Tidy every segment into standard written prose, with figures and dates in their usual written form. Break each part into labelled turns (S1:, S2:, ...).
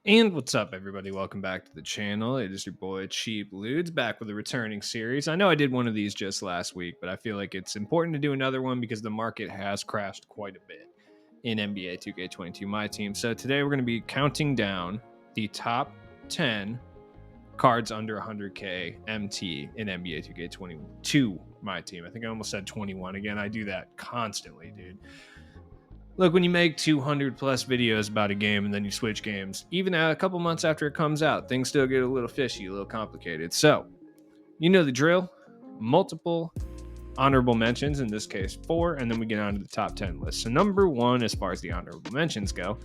S1: And what's up, everybody? Welcome back to the channel. It is your boy Cheap Ludes back with a returning series. I know I did one of these just last week, but I feel like it's important to do another one because the market has crashed quite a bit in NBA 2K22, my team. So today we're going to be counting down the top 10 cards under 100K MT in NBA 2K22, my team. I think I almost said 21 again. I do that constantly, dude. Look, when you make 200 plus videos about a game and then you switch games, even a couple months after it comes out, things still get a little fishy, a little complicated. So, you know the drill. Multiple honorable mentions, in this case, four, and then we get on to the top 10 list. So, number one, as far as the honorable mentions go,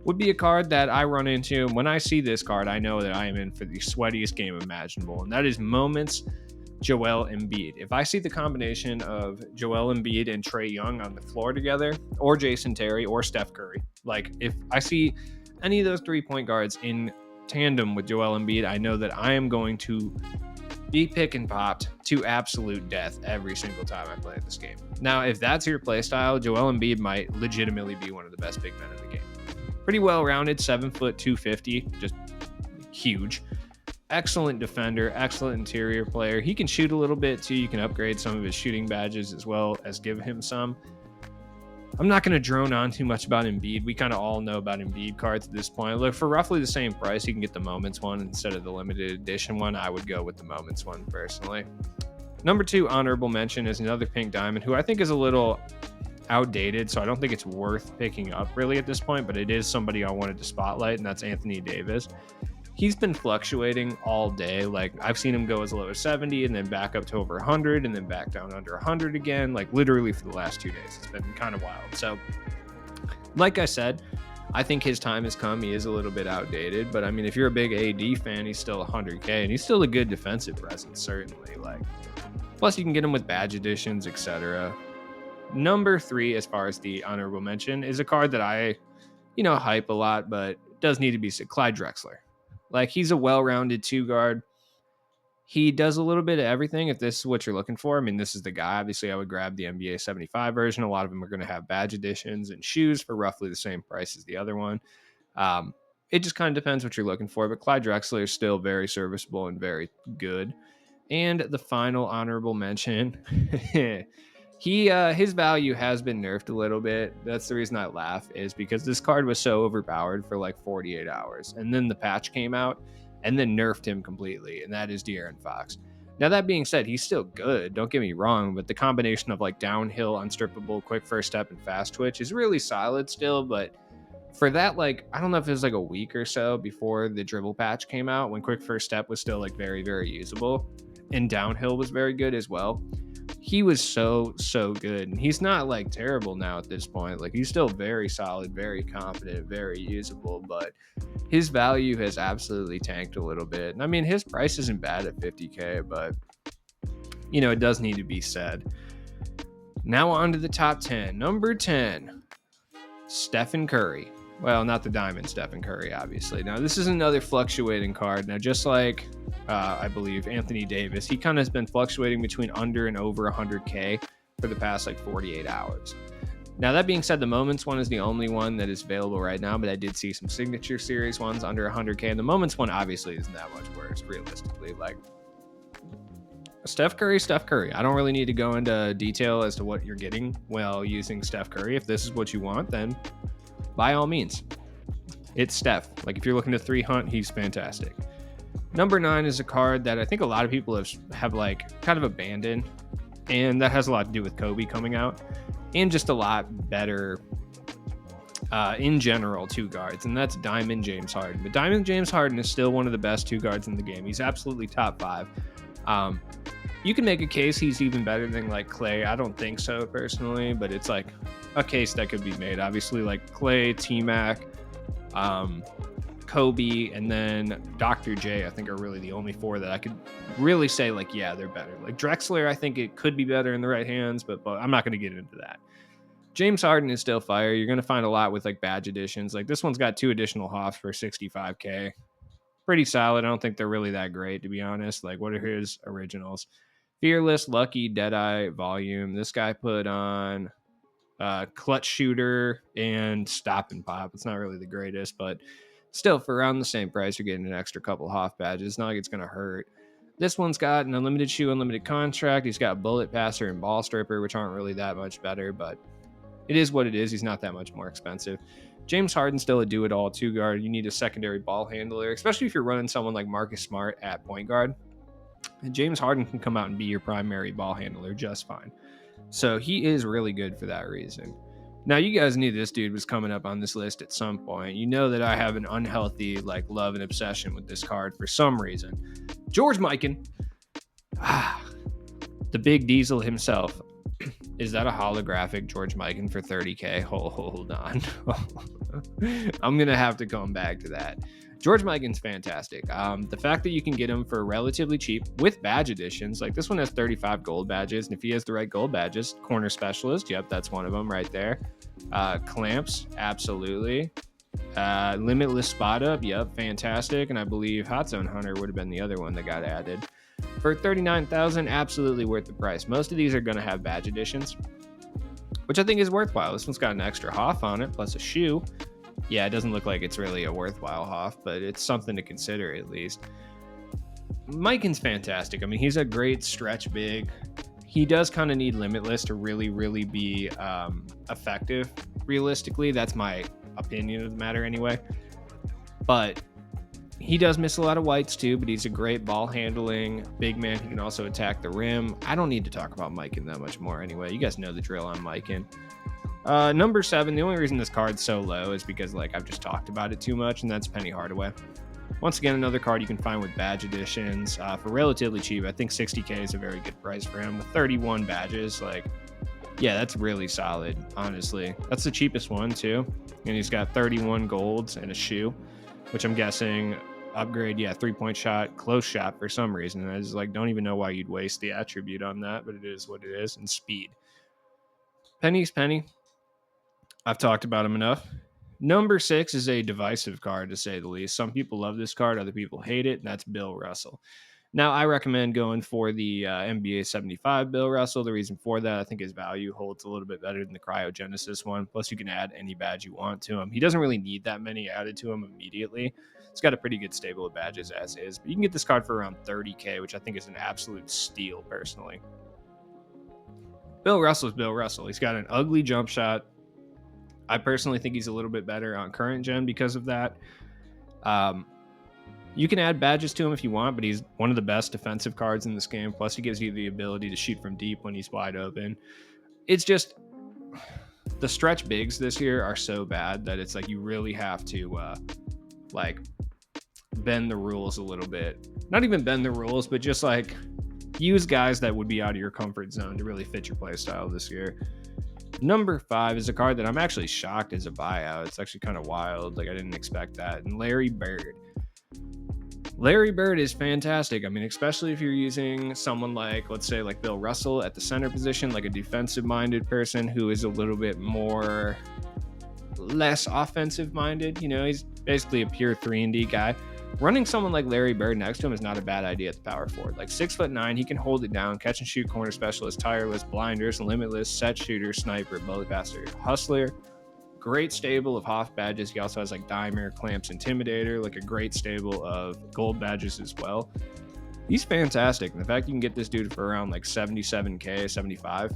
S1: would be a card that I run into. When I see this card, I know that I am in for the sweatiest game imaginable, and that is Moments Joel Embiid. If I see the combination of Joel Embiid and Trae Young on the floor together, or Jason Terry, or Steph Curry, like if I see any of those 3 point guards in tandem with Joel Embiid, I know that I am going to be pick and popped to absolute death every single time I play this game. Now, if that's your play style, Joel Embiid might legitimately be one of the best big men in the game. Pretty well rounded, 7 foot 250, just huge. Excellent defender, excellent interior player. He can shoot a little bit too. You can upgrade some of his shooting badges as well as give him some. I'm not going to drone on too much about Embiid. We kind of all know about Embiid cards at this point. Look, for roughly the same price, you can get the Moments one instead of the limited edition one. I would go with the Moments one personally. Number two honorable mention is another pink diamond who I think is a little outdated, so I don't think it's worth picking up really at this point, but it is somebody I wanted to spotlight, and that's Anthony Davis. He's been fluctuating all day. Like I've seen him go as low as 70 and then back up to over 100 and then back down under 100 again, like literally for the last 2 days. It's been kind of wild. So like I said, I think his time has come. He is a little bit outdated, but I mean, if you're a big AD fan, he's still 100K and he's still a good defensive presence, certainly. Like, plus you can get him with badge additions, etc. Number three, as far as the honorable mention, is a card that I, hype a lot, but does need to be said. Clyde Drexler. Like, he's a well-rounded two guard. He does a little bit of everything if this is what you're looking for. I mean, this is the guy. Obviously, I would grab the NBA 75 version. A lot of them are going to have badge additions and shoes for roughly the same price as the other one. It just kind of depends what you're looking for. But Clyde Drexler is still very serviceable and very good. And the final honorable mention, his value has been nerfed a little bit. That's the reason I laugh, is because this card was so overpowered for like 48 hours. And then the patch came out and then nerfed him completely. And that is De'Aaron Fox. Now, that being said, he's still good. Don't get me wrong. But the combination of like downhill, unstrippable, quick first step, and fast twitch is really solid still. But for that, like, I don't know if it was like a week or so before the dribble patch came out, when quick first step was still like very, very usable and downhill was very good as well. He was so good, and he's not like terrible now at this point. Like, he's still very solid, very confident, very usable, but his value has absolutely tanked a little bit. And I mean, his price isn't bad at 50K, but it does need to be said. Now on to the top 10. Number 10, Stephen Curry. Well, not the diamond Stephen Curry, obviously. Now, this is another fluctuating card. Now, just like I believe Anthony Davis, he kind of has been fluctuating between under and over 100K for the past like 48 hours. Now, that being said, the Moments one is the only one that is available right now, but I did see some Signature Series ones under 100K, and the Moments one obviously isn't that much worse, realistically. Like, Steph Curry. I don't really need to go into detail as to what you're getting while using Steph Curry. If this is what you want, then by all means, it's Steph. Like, if you're looking to 3-hunt, he's fantastic. Number 9 is a card that I think a lot of people have like kind of abandoned, and that has a lot to do with Kobe coming out and just a lot better in general two guards, and that's Diamond James Harden. But Diamond James Harden is still one of the best two guards in the game. He's absolutely top 5. You can make a case he's even better than like Clay. I don't think so personally, but it's like a case that could be made. Obviously, like Clay, T-Mac, Kobe, and then Dr. J, I think are really the only 4 that I could really say like, yeah, they're better. Like Drexler, I think it could be better in the right hands, but I'm not going to get into that. James Harden is still fire. You're going to find a lot with like badge additions. Like this one's got 2 additional hops for 65K. Pretty solid. I don't think they're really that great, to be honest. Like, what are his originals? Fearless, Lucky, Deadeye, Volume. This guy put on Clutch Shooter and Stop and Pop. It's not really the greatest, but Still, for around the same price, you're getting an extra couple Hoff badges. It's not like it's going to hurt. This one's got an unlimited shoe, unlimited contract. He's got bullet passer and ball stripper, which aren't really that much better, but it is what it is. He's not that much more expensive. James Harden's still a do-it-all two guard. You need a secondary ball handler, especially if you're running someone like Marcus Smart at point guard. And James Harden can come out and be your primary ball handler just fine. So he is really good for that reason. Now, you guys knew this dude was coming up on this list at some point. You know that I have an unhealthy love and obsession with this card for some reason. George Mikan, the big diesel himself. Is that a holographic George Mikan for 30K? Hold on. I'm going to have to come back to that. George Mikan's fantastic. The fact that you can get him for relatively cheap with badge additions, like this one has 35 gold badges, and if he has the right gold badges, corner specialist, yep, that's one of them right there. Clamps, absolutely. Limitless spot up, yep, fantastic. And I believe Hot Zone Hunter would have been the other one that got added. For 39,000, absolutely worth the price. Most of these are going to have badge additions, which I think is worthwhile. This one's got an extra Hoff on it, plus a shoe. Yeah, it doesn't look like it's really a worthwhile Hoff, but it's something to consider at least. Mikan's fantastic. I mean, he's a great stretch big. He does kind of need Limitless to really, really be effective. Realistically, that's my opinion of the matter anyway. But he does miss a lot of whites too, but he's a great ball handling big man. He can also attack the rim. I don't need to talk about Mikan that much more anyway. You guys know the drill on Mikan. Number 7, the only reason this card's so low is because I've just talked about it too much, and that's Penny Hardaway. Once again, another card you can find with badge additions for relatively cheap. I think 60K is a very good price for him with 31 badges. Yeah, that's really solid, honestly. That's the cheapest one too, and he's got 31 golds and a shoe, which I'm guessing upgrade, 3-point shot, close shot for some reason. And I just don't even know why you'd waste the attribute on that, but it is what it is. And speed. Penny's Penny. I've talked about him enough. Number 6 is a divisive card, to say the least. Some people love this card, other people hate it, and that's Bill Russell. Now, I recommend going for the NBA 75 Bill Russell. The reason for that, I think his value holds a little bit better than the Cryogenesis one. Plus, you can add any badge you want to him. He doesn't really need that many added to him immediately. It's got a pretty good stable of badges as is. But you can get this card for around 30K, which I think is an absolute steal, personally. Bill Russell's Bill Russell. He's got an ugly jump shot. I personally think he's a little bit better on current gen because of that. You can add badges to him if you want, but he's one of the best defensive cards in this game. Plus, he gives you the ability to shoot from deep when he's wide open. It's just the stretch bigs this year are so bad that it's you really have to bend the rules a little bit. Not even bend the rules, but just use guys that would be out of your comfort zone to really fit your play style this year. Number 5 is a card that I'm actually shocked is a buyout. It's actually kind of wild. I didn't expect that. And Larry Bird. Larry Bird is fantastic. I mean, especially if you're using someone let's say Bill Russell at the center position, a defensive-minded person who is a little bit less offensive-minded. He's basically a pure 3-and-D guy. Running someone like Larry Bird next to him is not a bad idea at the power forward. 6'9", he can hold it down, catch and shoot, corner specialist, tireless, blinders, limitless, set shooter, sniper, bullet passer, hustler. Great stable of Hoff badges. He also has Dimer, Clamps, Intimidator, a great stable of gold badges as well. He's fantastic. And the fact you can get this dude for around 77K, 75,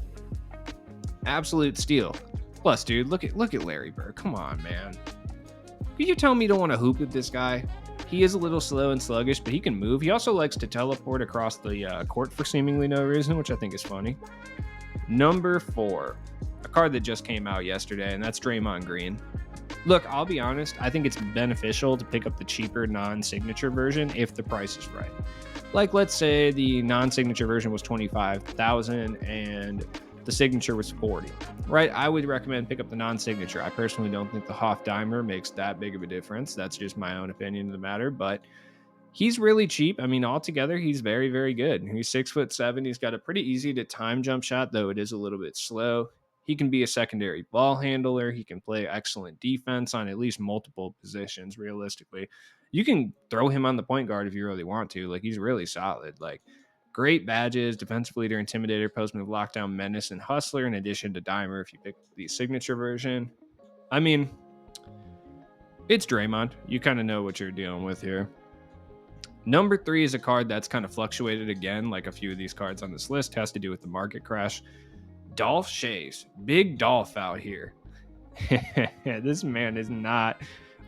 S1: absolute steal. Plus, dude, look at Larry Bird. Come on, man. Could you tell me you don't want to hoop with this guy? He is a little slow and sluggish, but he can move. He also likes to teleport across the court for seemingly no reason, which I think is funny. Number 4, a card that just came out yesterday, and that's Draymond Green. Look, I'll be honest, I think it's beneficial to pick up the cheaper non-signature version if the price is right. Let's say the non-signature version was $25,000 and the signature was $40,000, right? I would recommend pick up the non-signature. I personally don't think the Hoff Dimer makes that big of a difference. That's just my own opinion of the matter, but he's really cheap. I mean, altogether, he's very, very good. He's 6'7". He's got a pretty easy to time jump shot, though it is a little bit slow. He can be a secondary ball handler. He can play excellent defense on at least multiple positions, realistically. You can throw him on the point guard if you really want to. He's really solid. Great badges, defensive leader, intimidator, post move, lockdown, menace, and hustler, in addition to Dimer if you pick the signature version. I mean, It's Draymond. You kind of know what you're dealing with here. Number 3 is a card that's kind of fluctuated again, like a few of these cards on this list, has to do with the market crash. Dolph Schayes. Big Dolph out here. This man is not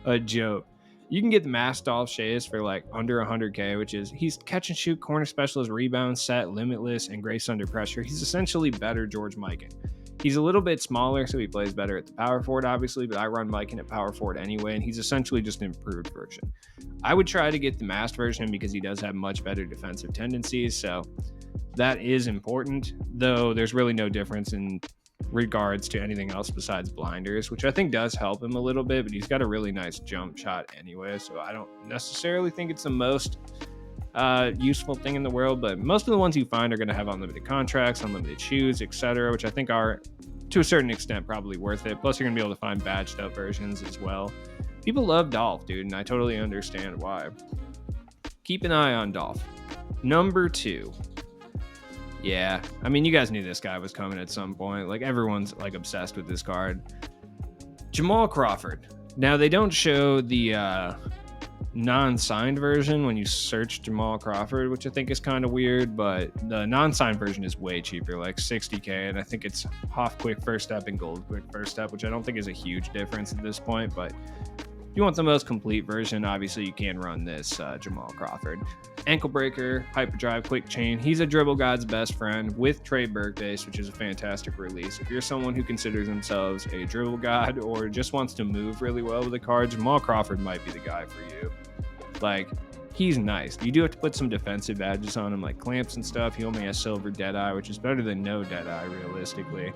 S1: a joke. You can get the mass Dolph Schayes for like under 100K, which is he's catch and shoot, corner specialist, rebound, set, limitless, and grace under pressure. He's essentially better George Mikan. He's a little bit smaller, so he plays better at the power forward, obviously, but I run Mikan at power forward anyway, and he's essentially just an improved version. I would try to get the masked version because he does have much better defensive tendencies, so that is important, though there's really no difference in regards to anything else besides blinders, which I think does help him a little bit, but he's got a really nice jump shot anyway, so I don't necessarily think it's the most useful thing in the world, but most of the ones you find are going to have unlimited contracts, unlimited shoes, etc., which I think are to a certain extent probably worth it. Plus you're going to be able to find badged up versions as well. People love Dolph, dude, and I totally understand why. Keep an eye on Dolph. Number 2. Yeah, I mean, you guys knew this guy was coming at some point. Like, everyone's like obsessed with this card. Jamal Crawford. Now, they don't show the non-signed version when you search Jamal Crawford, which I think is kind of weird, but the non-signed version is way cheaper, like 60K, and I think it's Hoff quick first step and gold quick first step, which I don't think is a huge difference at this point, but if you want the most complete version, obviously you can run this Jamal Crawford. Ankle breaker, hyperdrive, quick chain. He's a dribble god's best friend with Trey Burke base, which is a fantastic release. If you're someone who considers themselves a dribble god or just wants to move really well with the card, Jamal Crawford might be the guy for you. Like, he's nice. You do have to put some defensive badges on him, like clamps and stuff. He only has silver Deadeye, which is better than no Deadeye, realistically.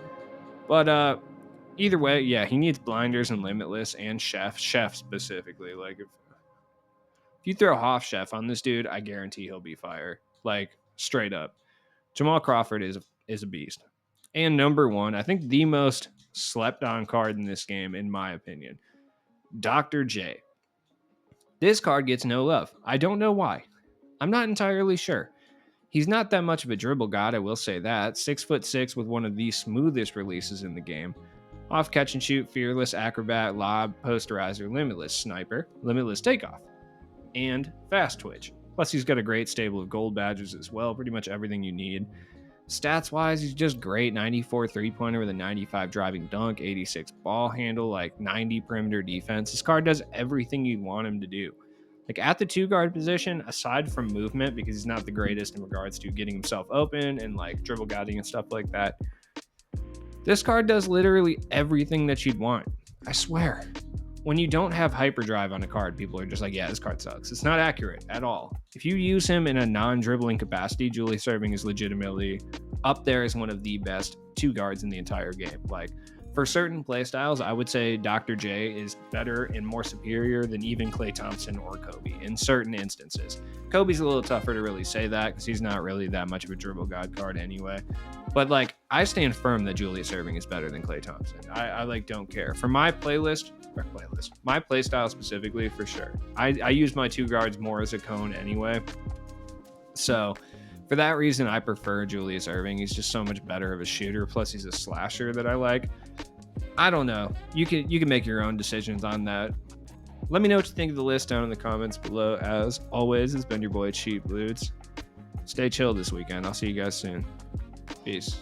S1: But either way, yeah, he needs blinders and limitless and chef specifically. Like, if you throw Hoff chef on this dude, I guarantee he'll be fire. Like, straight up. Jamal Crawford is a beast. And number 1, I think the most slept on card in this game, in my opinion, Dr. J. This card gets no love. I don't know why. I'm not entirely sure. He's not that much of a dribble god, I will say that. 6'6" with one of the smoothest releases in the game. Off catch and shoot, fearless, acrobat, lob, posterizer, limitless, sniper, limitless takeoff, and fast twitch. Plus he's got a great stable of gold badges as well, pretty much everything you need. Stats wise, he's just great. 94 3-pointer with a 95 driving dunk, 86 ball handle, like 90 perimeter defense. This card does everything you'd want him to do. Like, at the 2-guard position, aside from movement, because he's not the greatest in regards to getting himself open and like dribble guiding and stuff like that, this card does literally everything that you'd want. I swear. When you don't have hyperdrive on a card, people are just like, yeah, this card sucks. It's not accurate at all. If you use him in a non-dribbling capacity, Julius Erving is legitimately up there as one of the best 2 guards in the entire game. Like, for certain playstyles, I would say Dr. J is better and more superior than even Klay Thompson or Kobe in certain instances. Kobe's a little tougher to really say that because he's not really that much of a dribble god card anyway. But like, I stand firm that Julius Erving is better than Klay Thompson. I like don't care. For my my playstyle specifically, for sure. I use my 2 guards more as a cone anyway. So for that reason, I prefer Julius Erving. He's just so much better of a shooter. Plus, he's a slasher that I like. I don't know. You can make your own decisions on that. Let me know what you think of the list down in the comments below. As always, it's been your boy Cheap Ludes. Stay chill this weekend. I'll see you guys soon. Peace.